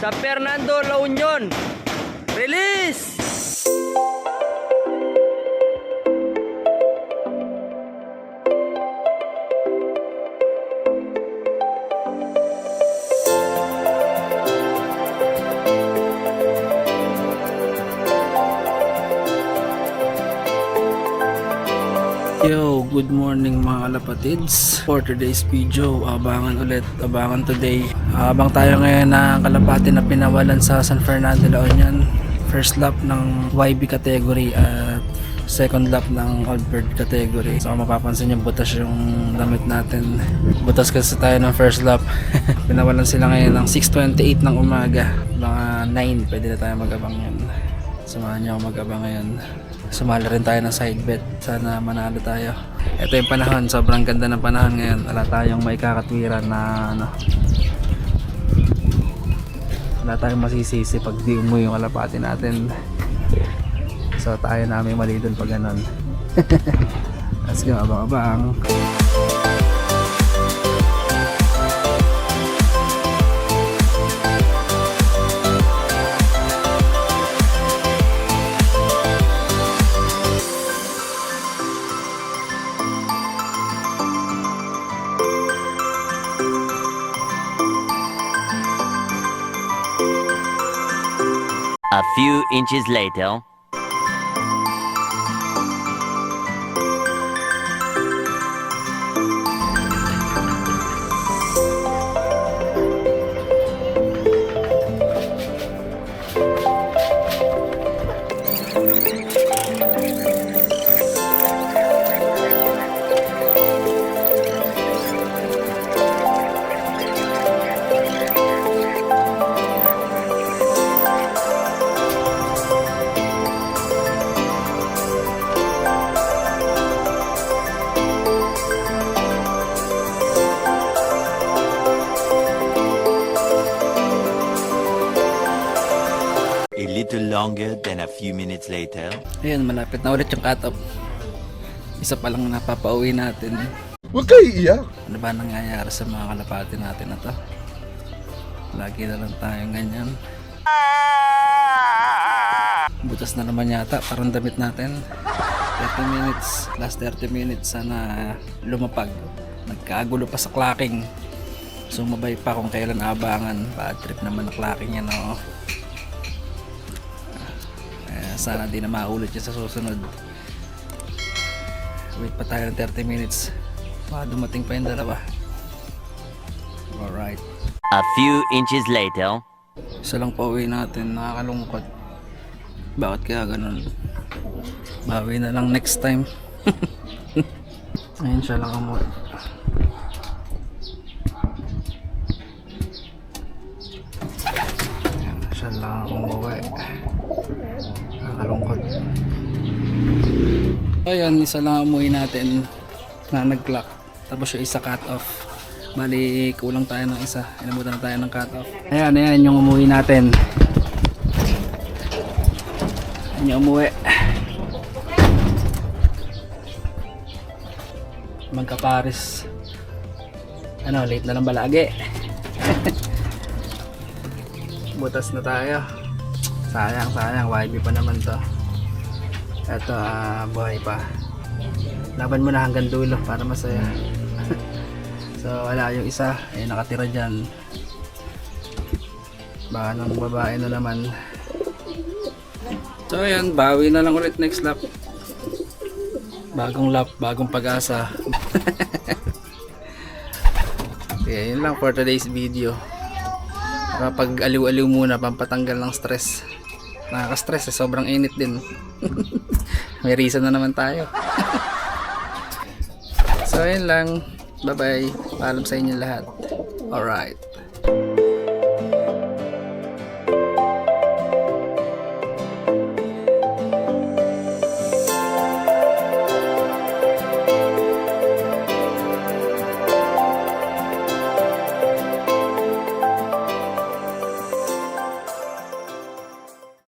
San Fernando, La Union. Release! Yo, good morning mga kalapatids. For today's video, abangan today. Abang tayo ngayon ng kalapati na pinawalan sa San Fernando, La Union. First lap ng YB category at second lap ng Old Bird category. So mapapansin nyo, butas yung damit natin. Butas kasi tayo ng first lap. Pinawalan sila ngayon ng 6:28 ng umaga. Mga 9, pwede na tayo mag-abang yun. Samahan nyo ako mag-abang ngayon. Sumali rin tayo ng side bet. Sana manalo tayo. Ito yung panahon. Sobrang ganda ng panahon ngayon. Wala tayong may kakatwiran na wala tayong masisisi pag di umuwi yung kalapati natin. So tayo namin mali dun pag ganon. Let's go, abang-abang. A few inches later. A little longer than a few minutes later. Ayan, malapit na ulit yung cut-off. Isa pa lang napapauwi natin. Huwag kayo iiyak. Ano ba nangyayari sa mga kalapati natin na to? Lagi na lang tayong ganyan. Butas na naman yata, parang damit natin. 30 minutes, last 30 minutes sana lumapag. Nagkagulo pa sa clocking. Sumabay pa kung kailan abangan. Bad trip naman na clocking yan, no? Sana di na maulit yun sa susunod. Wait pa tayo ng 30 minutes. Dumating pa yung dalawa. Alright. A few inches later. Isa lang pa uwi natin. Nakakalungkot. Bakit kaya ganun? Bawi na lang next time. Ayun, siya lang umuwi. Ayun, siya lang umuwi. Nakakalungkot. Ayun, isa lang umuwi natin na nag-clock. Tapos yung isa cut off. Bali, kulang tayo ng isa. Inabutan na tayo ng cut off. Ayan yung umuwi natin. Ayan yung umuwi. Magkapares. Late na lang balagi. Butas na tayo. Sayang, YB pa naman to. Eto, buhay pa. Laban mo na hanggang dulo para masaya. So wala yung isa, nakatira dyan. Baka ng babae na naman. So ayan, bawi na lang ulit next lap. Bagong lap, bagong pag-asa. Okay, yun lang for today's video. Kapag aliw-aliw muna, pampatanggal ng stress. Nakaka-stress sobrang init din. May reason na naman tayo. So ayun lang. Bye bye. Paalam sa inyo lahat. Alright.